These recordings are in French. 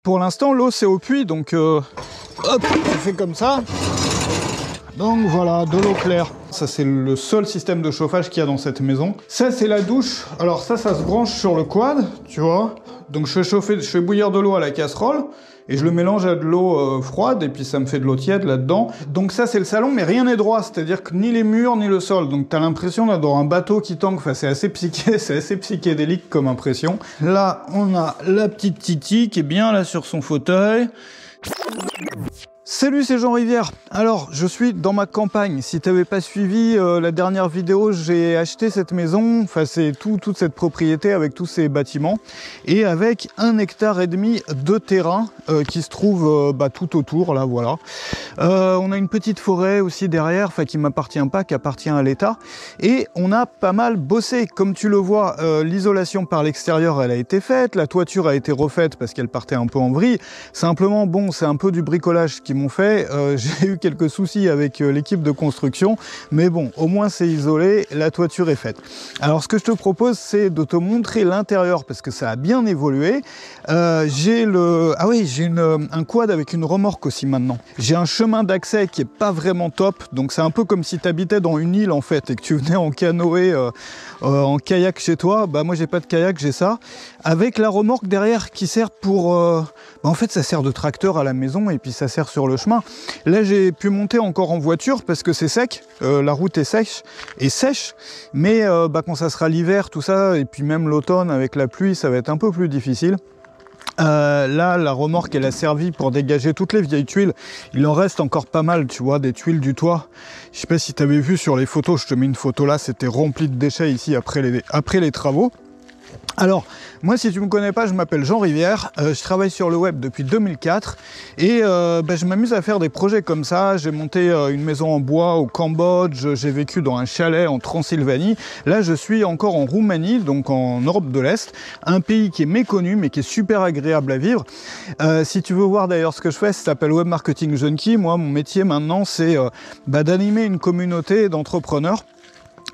Pour l'instant, l'eau c'est au puits, donc hop, on fait comme ça. Donc voilà, de l'eau claire. Ça c'est le seul système de chauffage qu'il y a dans cette maison. Ça c'est la douche. Alors ça se branche sur le quad, tu vois. Donc je fais bouillir de l'eau à la casserole. Et je le mélange à de l'eau froide, et puis ça me fait de l'eau tiède là-dedans. Donc ça, c'est le salon, mais rien n'est droit, c'est-à-dire que ni les murs, ni le sol. Donc t'as l'impression d'avoir un bateau qui tangue, enfin c'est assez psychédélique comme impression. Là, on a la petite Titi qui est bien là sur son fauteuil. Salut, c'est Jean Rivière. Alors, je suis dans ma campagne. Si tu n'avais pas suivi la dernière vidéo, j'ai acheté cette maison, enfin c'est toute cette propriété avec tous ces bâtiments, et avec 1,5 hectare de terrain qui se trouve tout autour, là, voilà. On a une petite forêt aussi derrière, enfin qui m'appartient pas, qui appartient à l'État, et on a pas mal bossé. Comme tu le vois, l'isolation par l'extérieur, elle a été faite, la toiture a été refaite parce qu'elle partait un peu en vrille. Simplement, bon, c'est un peu du bricolage qui m'ont fait. J'ai eu quelques soucis avec l'équipe de construction, mais bon, au moins c'est isolé, la toiture est faite. Alors ce que je te propose, c'est de te montrer l'intérieur parce que ça a bien évolué. J'ai un quad avec une remorque aussi maintenant. J'ai un chemin d'accès qui est pas vraiment top, donc c'est un peu comme si tu habitais dans une île en fait et que tu venais en canoë, en kayak chez toi. Bah moi j'ai pas de kayak, j'ai ça. Avec la remorque derrière qui sert pour... en fait ça sert de tracteur à la maison et puis ça sert sur le chemin. Là j'ai pu monter encore en voiture parce que c'est sec, la route est sèche, mais quand ça sera l'hiver tout ça et puis même l'automne avec la pluie ça va être un peu plus difficile. Là la remorque elle a servi pour dégager toutes les vieilles tuiles. Il en reste encore pas mal, tu vois, des tuiles du toit. Je sais pas si tu avais vu sur les photos, je te mets une photo là, c'était rempli de déchets ici après les travaux. Alors, moi, si tu me connais pas, je m'appelle Jean Rivière, je travaille sur le web depuis 2004 et je m'amuse à faire des projets comme ça. J'ai monté une maison en bois au Cambodge, j'ai vécu dans un chalet en Transylvanie. Là, je suis encore en Roumanie, donc en Europe de l'Est, un pays qui est méconnu mais qui est super agréable à vivre. Si tu veux voir d'ailleurs ce que je fais, ça s'appelle Web Marketing Junkie. Moi, mon métier maintenant, c'est d'animer une communauté d'entrepreneurs,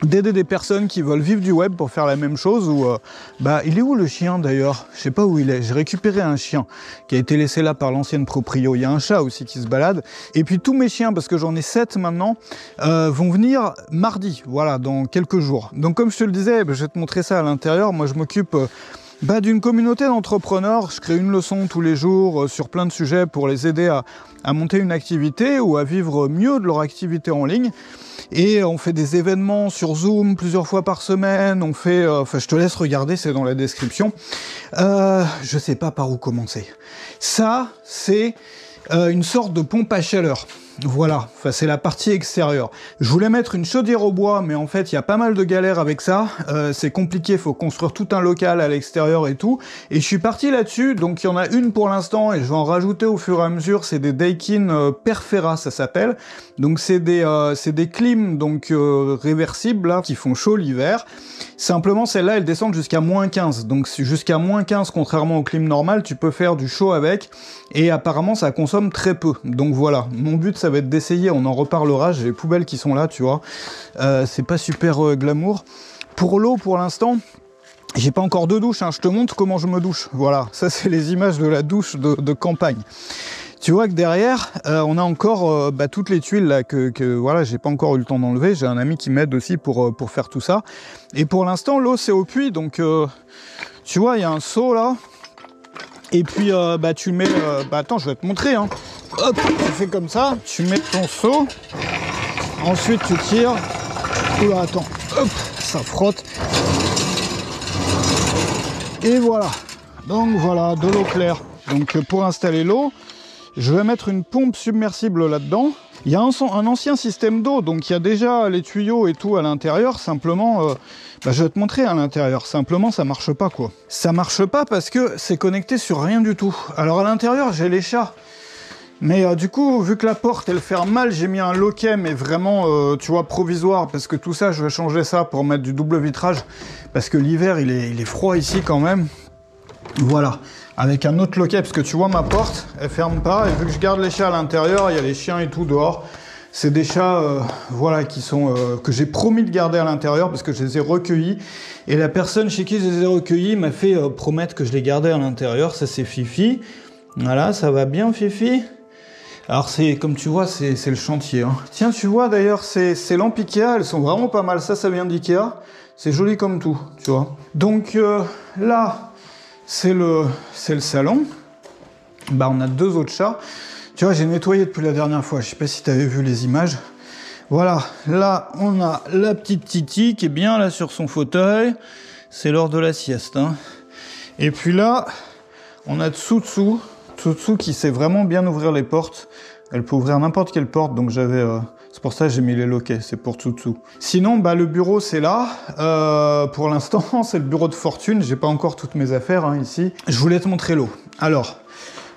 d'aider des personnes qui veulent vivre du web pour faire la même chose. Ou il est où le chien d'ailleurs? Je sais pas où il est. J'ai récupéré un chien qui a été laissé là par l'ancienne proprio. Il y a un chat aussi qui se balade. Et puis tous mes chiens, parce que j'en ai 7 maintenant, vont venir mardi, voilà, dans quelques jours. Donc comme je te le disais, je vais te montrer ça à l'intérieur. Moi je m'occupe d'une communauté d'entrepreneurs. Je crée une leçon tous les jours sur plein de sujets pour les aider à monter une activité ou à vivre mieux de leur activité en ligne. Et on fait des événements sur Zoom plusieurs fois par semaine. On fait, je te laisse regarder, c'est dans la description. Je sais pas par où commencer. Ça, c'est une sorte de pompe à chaleur. Voilà, c'est la partie extérieure. Je voulais mettre une chaudière au bois, mais en fait, il y a pas mal de galères avec ça. C'est compliqué, il faut construire tout un local à l'extérieur et tout. Et je suis parti là-dessus, donc il y en a une pour l'instant, et je vais en rajouter au fur et à mesure. C'est des Daikin Perfera, ça s'appelle. Donc c'est des clims donc réversibles là, qui font chaud l'hiver. Simplement, celles-là, elles descendent jusqu'à -15. Donc jusqu'à -15, contrairement aux clim normales, tu peux faire du chaud avec. Et apparemment, ça consomme très peu. Donc voilà, mon but, ça va être d'essayer, on en reparlera. J'ai les poubelles qui sont là, tu vois. C'est pas super glamour. Pour l'eau, pour l'instant, j'ai pas encore de douche, hein. Je te montre comment je me douche. Voilà, ça c'est les images de la douche de campagne. Tu vois que derrière, on a encore toutes les tuiles là que voilà, j'ai pas encore eu le temps d'enlever. J'ai un ami qui m'aide aussi pour faire tout ça. Et pour l'instant, l'eau c'est au puits, donc tu vois, il y a un seau là. Et puis tu mets, attends, je vais te montrer. Hein. Hop, tu fais comme ça, tu mets ton seau. Ensuite, tu tires. Oula, attends, hop, ça frotte. Et voilà. Donc voilà, de l'eau claire. Donc pour installer l'eau, je vais mettre une pompe submersible là-dedans. Il y a un ancien système d'eau, donc il y a déjà les tuyaux et tout à l'intérieur. Simplement, je vais te montrer à l'intérieur. Simplement, ça marche pas, quoi. Ça marche pas parce que c'est connecté sur rien du tout. Alors à l'intérieur, j'ai les chats. Mais du coup, vu que la porte, elle ferme mal, j'ai mis un loquet, mais vraiment, tu vois, provisoire. Parce que tout ça, je vais changer ça pour mettre du double vitrage. Parce que l'hiver, il est froid ici quand même. Voilà. Avec un autre loquet, parce que tu vois ma porte, elle ferme pas, et vu que je garde les chats à l'intérieur, il y a les chiens et tout dehors. C'est des chats, voilà, qui sont que j'ai promis de garder à l'intérieur parce que je les ai recueillis. Et la personne chez qui je les ai recueillis m'a fait promettre que je les gardais à l'intérieur. Ça c'est Fifi. Voilà, ça va bien, Fifi. Alors c'est, comme tu vois, c'est le chantier. Hein. Tiens, tu vois d'ailleurs, ces lampes Ikea, elles sont vraiment pas mal. Ça vient d'Ikea. C'est joli comme tout, tu vois. Donc là, c'est le salon. Bah, on a 2 autres chats. Tu vois, j'ai nettoyé depuis la dernière fois. Je sais pas si tu avais vu les images. Voilà, là, on a la petite Titi qui est bien là sur son fauteuil. C'est l'heure de la sieste. Hein. Et puis là, on a Tsutsu. Tsutsu qui sait vraiment bien ouvrir les portes. Elle peut ouvrir n'importe quelle porte, donc j'avais... c'est pour ça que j'ai mis les loquets, c'est pour Tsutsu. Sinon, bah, le bureau, c'est là. Pour l'instant, c'est le bureau de fortune. J'ai pas encore toutes mes affaires hein, ici. Je voulais te montrer l'eau. Alors,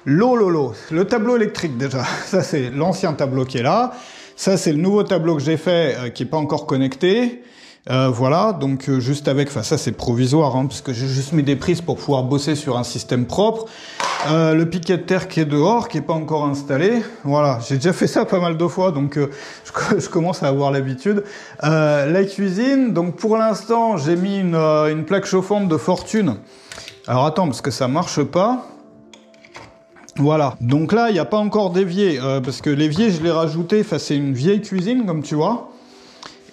l'eau. Le tableau électrique, déjà. Ça, c'est l'ancien tableau qui est là. Ça, c'est le nouveau tableau que j'ai fait, qui est pas encore connecté. Voilà, donc juste avec, enfin ça c'est provisoire, hein, parce que j'ai juste mis des prises pour pouvoir bosser sur un système propre. Le piquet de terre qui est dehors, qui est pas encore installé. Voilà, j'ai déjà fait ça pas mal de fois, donc je commence à avoir l'habitude. La cuisine, donc pour l'instant j'ai mis une plaque chauffante de fortune. Alors attends, parce que ça marche pas. Voilà, donc là il n'y a pas encore d'évier, parce que l'évier je l'ai rajouté, enfin c'est une vieille cuisine comme tu vois.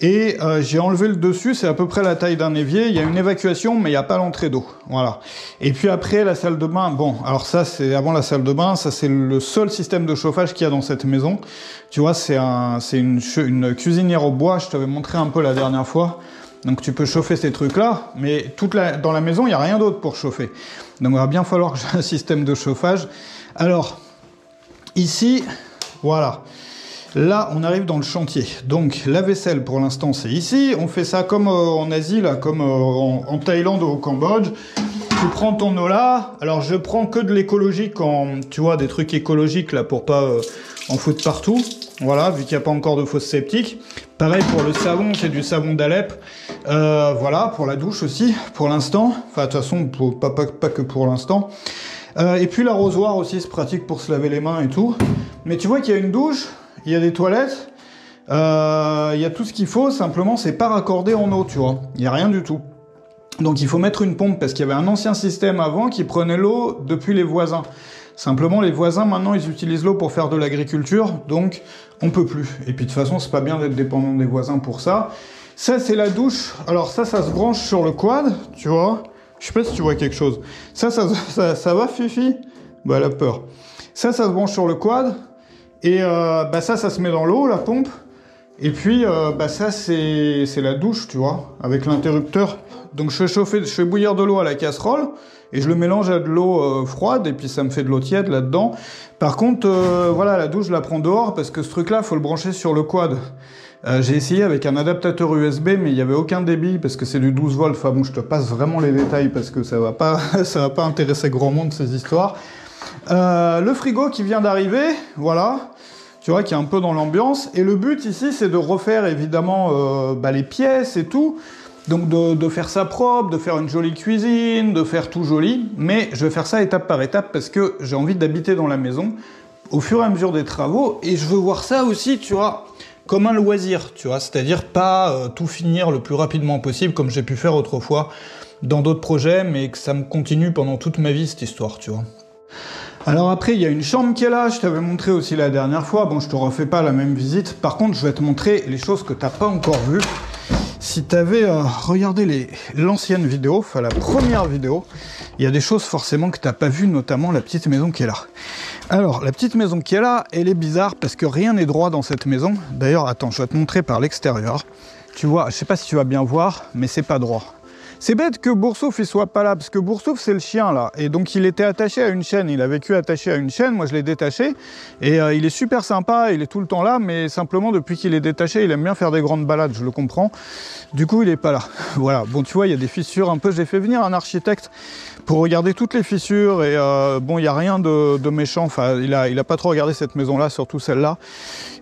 Et j'ai enlevé le dessus, c'est à peu près la taille d'un évier. Il y a une évacuation, mais il n'y a pas l'entrée d'eau. Voilà. Et puis après, la salle de bain. Bon, alors ça, c'est avant la salle de bain. Ça, c'est le seul système de chauffage qu'il y a dans cette maison. Tu vois, c'est une cuisinière au bois. Je t'avais montré un peu la dernière fois. Donc tu peux chauffer ces trucs-là, mais dans la maison, il n'y a rien d'autre pour chauffer. Donc il va bien falloir que j'ai un système de chauffage. Alors, ici, voilà. Là, on arrive dans le chantier. Donc, la vaisselle, pour l'instant, c'est ici. On fait ça comme en Asie, là, comme en Thaïlande ou au Cambodge. Tu prends ton eau là. Alors, je prends que de l'écologique, tu vois, des trucs écologiques, là, pour pas en foutre partout. Voilà, vu qu'il n'y a pas encore de fosse septique. Pareil pour le savon, c'est du savon d'Alep. Voilà, pour la douche aussi, pour l'instant. Enfin, de toute façon, pas que pour l'instant. Et puis, l'arrosoir aussi, c'est pratique pour se laver les mains et tout. Mais tu vois qu'il y a une douche... Il y a des toilettes, il y a tout ce qu'il faut, simplement c'est pas raccordé en eau, tu vois. Il n'y a rien du tout. Donc il faut mettre une pompe, parce qu'il y avait un ancien système avant qui prenait l'eau depuis les voisins. Simplement, les voisins, maintenant, ils utilisent l'eau pour faire de l'agriculture, donc on peut plus. Et puis de toute façon, c'est pas bien d'être dépendant des voisins pour ça. Ça, c'est la douche. Alors ça se branche sur le quad, tu vois. Je sais pas si tu vois quelque chose. Ça va, Fifi? Bah, elle a peur. Ça se branche sur le quad. Et bah ça se met dans l'eau, la pompe. Et puis, bah ça, c'est la douche, tu vois, avec l'interrupteur. Donc, je fais bouillir de l'eau à la casserole, et je le mélange à de l'eau froide, et puis ça me fait de l'eau tiède là-dedans. Par contre, voilà, la douche, je la prends dehors, parce que ce truc-là, faut le brancher sur le quad. J'ai essayé avec un adaptateur USB, mais il n'y avait aucun débit, parce que c'est du 12 volts. Enfin bon, je te passe vraiment les détails, parce que ça va pas intéresser grand monde, ces histoires. Le frigo qui vient d'arriver, voilà, tu vois, qui est un peu dans l'ambiance. Et le but ici, c'est de refaire évidemment les pièces et tout. Donc de faire ça propre, de faire une jolie cuisine, de faire tout joli. Mais je vais faire ça étape par étape parce que j'ai envie d'habiter dans la maison au fur et à mesure des travaux. Et je veux voir ça aussi, tu vois, comme un loisir, tu vois. C'est-à-dire pas tout finir le plus rapidement possible comme j'ai pu faire autrefois dans d'autres projets, mais que ça me continue pendant toute ma vie, cette histoire, tu vois. Alors après, il y a une chambre qui est là, je t'avais montré aussi la dernière fois. Bon, je te refais pas la même visite. Par contre, je vais te montrer les choses que t'as pas encore vues. Si t'avais regardé l'ancienne vidéo, enfin la première vidéo, il y a des choses forcément que t'as pas vues, notamment la petite maison qui est là. Alors, la petite maison qui est là, elle est bizarre parce que rien n'est droit dans cette maison. D'ailleurs, attends, je vais te montrer par l'extérieur. Tu vois, je sais pas si tu vas bien voir, mais c'est pas droit. C'est bête que Boursouf il soit pas là, parce que Boursouf c'est le chien là, et donc il était attaché à une chaîne, il a vécu attaché à une chaîne, moi je l'ai détaché, et il est super sympa, il est tout le temps là, mais simplement depuis qu'il est détaché, il aime bien faire des grandes balades, je le comprends, du coup il est pas là. Voilà, bon tu vois, il y a des fissures un peu, j'ai fait venir un architecte pour regarder toutes les fissures, et bon il n'y a rien de méchant, enfin il a pas trop regardé cette maison là, surtout celle-là,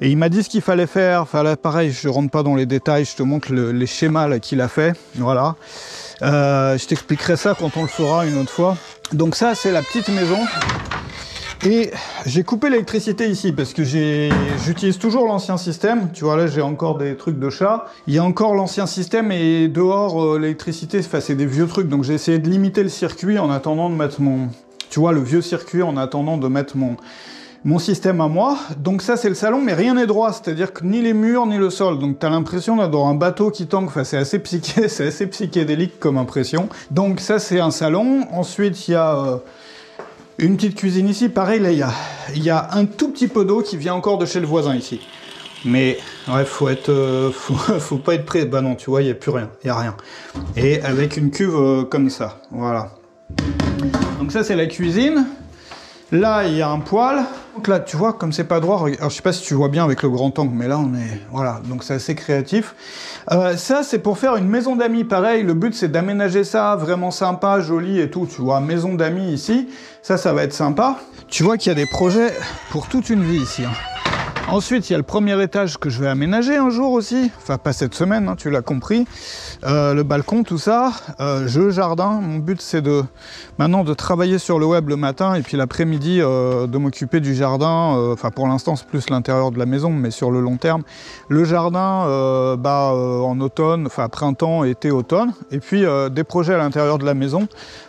et il m'a dit ce qu'il fallait faire, enfin là pareil, je rentre pas dans les détails, je te montre les schémas qu'il a fait, voilà. Je t'expliquerai ça quand on le fera une autre fois. Donc ça, c'est la petite maison. Et j'ai coupé l'électricité ici parce que j'utilise toujours l'ancien système. Tu vois, là, j'ai encore des trucs de chat. Il y a encore l'ancien système et dehors, l'électricité, c'est des vieux trucs. Donc j'ai essayé de limiter le circuit en attendant de mettre tu vois, le vieux circuit en attendant de mettre mon système à moi. Donc ça, c'est le salon, mais rien n'est droit, c'est-à-dire que ni les murs, ni le sol. Donc t'as l'impression d'avoir un bateau qui tangue, enfin c'est assez psychédélique comme impression. Donc ça, c'est un salon. Ensuite, il y a une petite cuisine ici. Pareil, là, il y a un tout petit peu d'eau qui vient encore de chez le voisin ici. Mais ouais, faut pas être prêt. Bah non, tu vois, il n'y a plus rien, il n'y a rien. Et avec une cuve comme ça, voilà. Donc ça, c'est la cuisine. Là, il y a un poêle. Donc là, tu vois, comme c'est pas droit, alors je sais pas si tu vois bien avec le grand angle, mais là, on est... Voilà, donc c'est assez créatif. Ça, c'est pour faire une maison d'amis. Pareil, le but, c'est d'aménager ça vraiment sympa, joli et tout. Tu vois, maison d'amis ici. Ça va être sympa. Tu vois qu'il y a des projets pour toute une vie ici, hein. Ensuite, il y a le premier étage que je vais aménager un jour aussi. Enfin, pas cette semaine, hein, tu l'as compris. Le balcon, tout ça. Jardin. Mon but, c'est maintenant de travailler sur le web le matin et puis l'après-midi de m'occuper du jardin. Enfin, pour l'instant, c'est plus l'intérieur de la maison, mais sur le long terme. Le jardin, en automne, enfin printemps, été, automne. Et puis, des projets à l'intérieur de la maison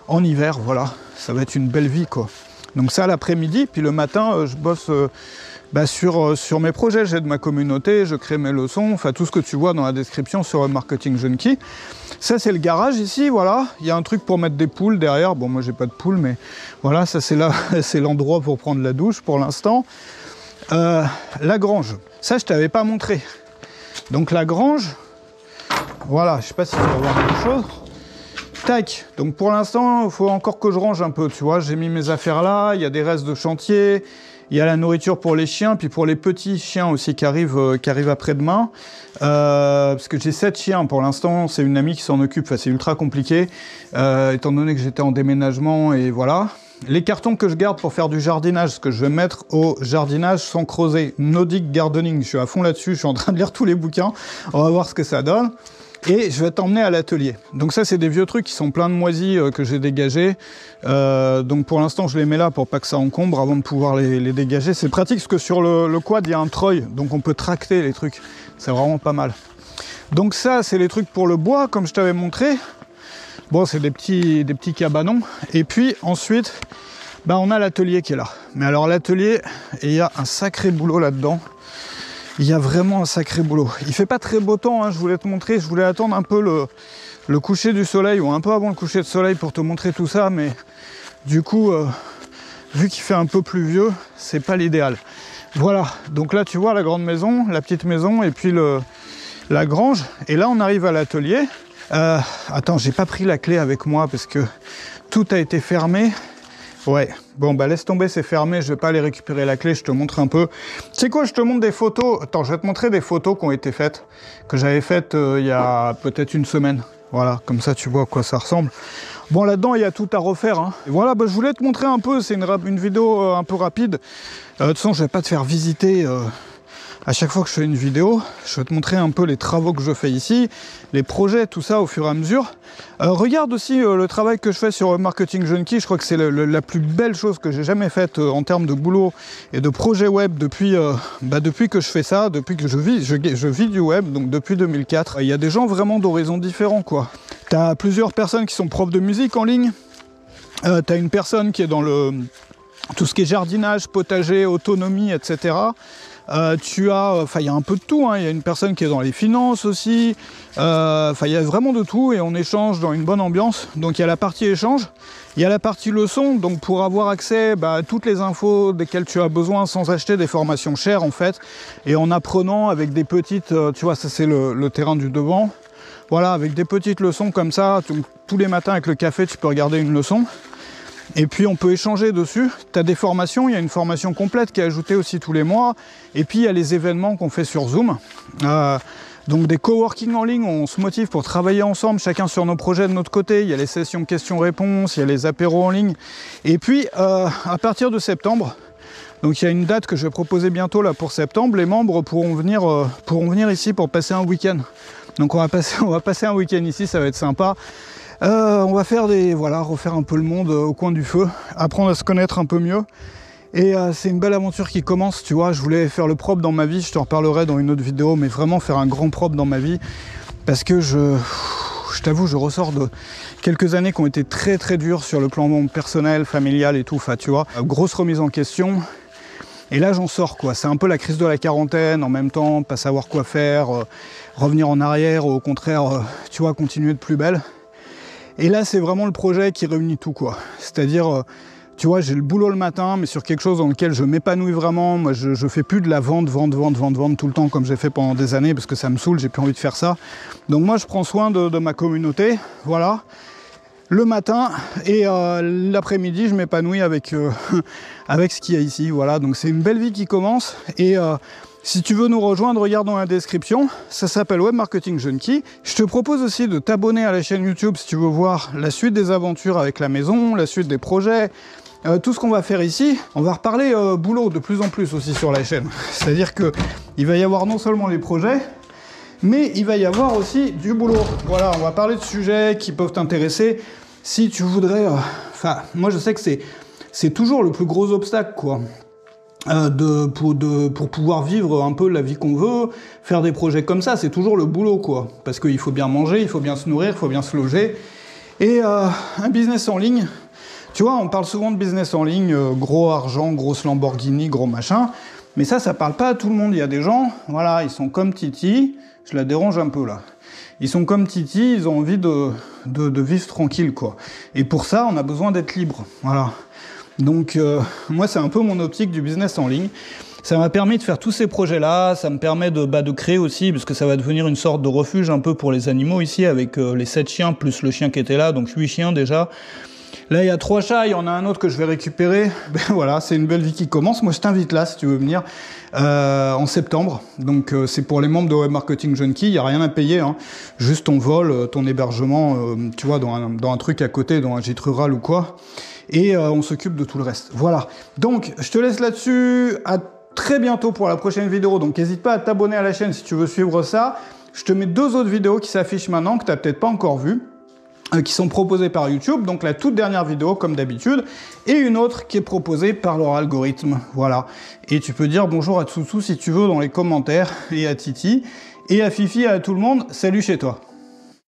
en hiver, voilà. Ça va être une belle vie, quoi. Donc ça, l'après-midi. Puis le matin, je bosse... sur mes projets, j'aide ma communauté, je crée mes leçons, enfin tout ce que tu vois dans la description sur Marketing Junkie. Ça, c'est le garage ici, voilà. Il y a un truc pour mettre des poules derrière. Bon, moi, j'ai pas de poules, mais voilà, ça, c'est là, c'est l'endroit pour prendre la douche pour l'instant. La grange. Ça, je t'avais pas montré. Donc, la grange, voilà, je sais pas si tu vas voir quelque chose. Tac. Donc, pour l'instant, il faut encore que je range un peu, tu vois. J'ai mis mes affaires là, il y a des restes de chantier. Il y a la nourriture pour les chiens, puis pour les petits chiens aussi qui arrivent après-demain. Parce que j'ai 7 chiens pour l'instant, c'est une amie qui s'en occupe, enfin, c'est ultra compliqué, étant donné que j'étais en déménagement et voilà. Les cartons que je garde pour faire du jardinage, ce que je vais mettre au jardinage sans creuser. Nordic Gardening, je suis à fond là-dessus, je suis en train de lire tous les bouquins, on va voir ce que ça donne. Et je vais t'emmener à l'atelier. Donc ça, c'est des vieux trucs qui sont pleins de moisis que j'ai dégagés. Donc pour l'instant, je les mets là pour pas que ça encombre avant de pouvoir les dégager. C'est pratique parce que sur le quad, il y a un treuil. Donc on peut tracter les trucs. C'est vraiment pas mal. Donc ça, c'est les trucs pour le bois, comme je t'avais montré. Bon, c'est des petits cabanons. Et puis ensuite, on a l'atelier qui est là. Mais alors l'atelier, il y a un sacré boulot là-dedans. Il y a vraiment un sacré boulot. Il fait pas très beau temps, hein, je voulais te montrer, je voulais attendre un peu le coucher du soleil, ou un peu avant le coucher de soleil pour te montrer tout ça, mais du coup, vu qu'il fait un peu pluvieux, c'est pas l'idéal. Voilà, donc là tu vois la grande maison, la petite maison, et puis la grange, et là on arrive à l'atelier. Attends, j'ai pas pris la clé avec moi parce que tout a été fermé. Ouais, bon laisse tomber, c'est fermé, je vais pas aller récupérer la clé, je te montre un peu. Tu sais quoi, je te montre des photos. Attends, je vais te montrer des photos qui ont été faites, que j'avais faites il y a peut-être une semaine. Voilà, comme ça tu vois à quoi ça ressemble. Bon, là-dedans, il y a tout à refaire, hein. Et voilà, je voulais te montrer un peu, c'est une vidéo un peu rapide. De toute façon, je vais pas te faire visiter... À chaque fois que je fais une vidéo, je vais te montrer un peu les travaux que je fais ici, les projets, tout ça au fur et à mesure. Regarde aussi le travail que je fais sur Marketing Junkie. Je crois que c'est la plus belle chose que j'ai jamais faite en termes de boulot et de projet web depuis que je fais ça, depuis que je vis du web, donc depuis 2004. Il y a des gens vraiment d'horizons différents, quoi. Tu as plusieurs personnes qui sont profs de musique en ligne. Tu as une personne qui est dans tout ce qui est jardinage, potager, autonomie, etc. Il y a un peu de tout, hein. Il y a une personne qui est dans les finances aussi, il y a vraiment de tout et on échange dans une bonne ambiance. Donc il y a la partie échange, il y a la partie leçon, donc pour avoir accès à toutes les infos desquelles tu as besoin sans acheter des formations chères en fait, et en apprenant avec des petites, tu vois, ça c'est le terrain du devant, voilà, avec des petites leçons comme ça, tous les matins avec le café tu peux regarder une leçon. Et puis on peut échanger dessus. Tu as des formations, il y a une formation complète qui est ajoutée aussi tous les mois. Et puis il y a les événements qu'on fait sur Zoom. Donc des coworking en ligne, on se motive pour travailler ensemble, chacun sur nos projets de notre côté. Il y a les sessions questions-réponses, il y a les apéros en ligne. Et puis à partir de septembre, donc il y a une date que je vais proposer bientôt là pour septembre, les membres pourront venir ici pour passer un week-end. Donc on va passer un week-end ici, ça va être sympa. On va faire refaire un peu le monde au coin du feu, apprendre à se connaître un peu mieux. Et c'est une belle aventure qui commence, tu vois. Je voulais faire le propre dans ma vie, je te reparlerai dans une autre vidéo, mais vraiment faire un grand propre dans ma vie, parce que je je t'avoue, je ressors de quelques années qui ont été très très dures sur le plan personnel, familial et tout, enfin tu vois, grosse remise en question. Et là j'en sors quoi, c'est un peu la crise de la quarantaine en même temps, pas savoir quoi faire, revenir en arrière, au contraire, tu vois, continuer de plus belle. Et là c'est vraiment le projet qui réunit tout quoi, c'est-à-dire, tu vois, j'ai le boulot le matin, mais sur quelque chose dans lequel je m'épanouis vraiment. Moi je fais plus de la vente tout le temps comme j'ai fait pendant des années, parce que ça me saoule, j'ai plus envie de faire ça. Donc moi je prends soin de ma communauté, voilà. Le matin et l'après-midi, je m'épanouis avec, avec ce qu'il y a ici. Voilà, donc c'est une belle vie qui commence. Et si tu veux nous rejoindre, regarde dans la description. Ça s'appelle Web Marketing Junkie. Je te propose aussi de t'abonner à la chaîne YouTube si tu veux voir la suite des aventures avec la maison, la suite des projets. Tout ce qu'on va faire ici, on va reparler boulot de plus en plus aussi sur la chaîne. C'est-à-dire qu'il va y avoir non seulement les projets, mais il va y avoir aussi du boulot. Voilà, on va parler de sujets qui peuvent t'intéresser. Si tu voudrais... Enfin, moi je sais que c'est toujours le plus gros obstacle, quoi. Pour pouvoir vivre un peu la vie qu'on veut, faire des projets comme ça, c'est toujours le boulot, quoi. Parce qu'il faut bien manger, il faut bien se nourrir, il faut bien se loger. Et un business en ligne, tu vois, on parle souvent de business en ligne, gros argent, grosse Lamborghini, gros machin. Mais ça parle pas à tout le monde. Il y a des gens, voilà, ils sont comme Titi, je la dérange un peu là. Ils sont comme Titi, ils ont envie de vivre tranquille, quoi. Et pour ça, on a besoin d'être libre, voilà. Donc, moi, c'est un peu mon optique du business en ligne. Ça m'a permis de faire tous ces projets-là, ça me permet de créer aussi, parce que ça va devenir une sorte de refuge un peu pour les animaux ici, avec les 7 chiens, plus le chien qui était là, donc 8 chiens déjà. Là, il y a 3 chats, il y en a un autre que je vais récupérer. Ben voilà, c'est une belle vie qui commence. Moi, je t'invite là, si tu veux venir, en septembre. Donc, c'est pour les membres de Web Marketing Junkie. Il n'y a rien à payer, hein. Juste ton vol, ton hébergement, tu vois, dans un truc à côté, dans un gîte rural ou quoi. Et on s'occupe de tout le reste. Voilà. Donc, je te laisse là-dessus. À très bientôt pour la prochaine vidéo. Donc, n'hésite pas à t'abonner à la chaîne si tu veux suivre ça. Je te mets 2 autres vidéos qui s'affichent maintenant, que tu n'as peut-être pas encore vues, qui sont proposées par YouTube, donc la toute dernière vidéo comme d'habitude, et une autre qui est proposée par leur algorithme, voilà. Et tu peux dire bonjour à Tsutsu si tu veux dans les commentaires, et à Titi, et à Fifi, et à tout le monde, salut chez toi.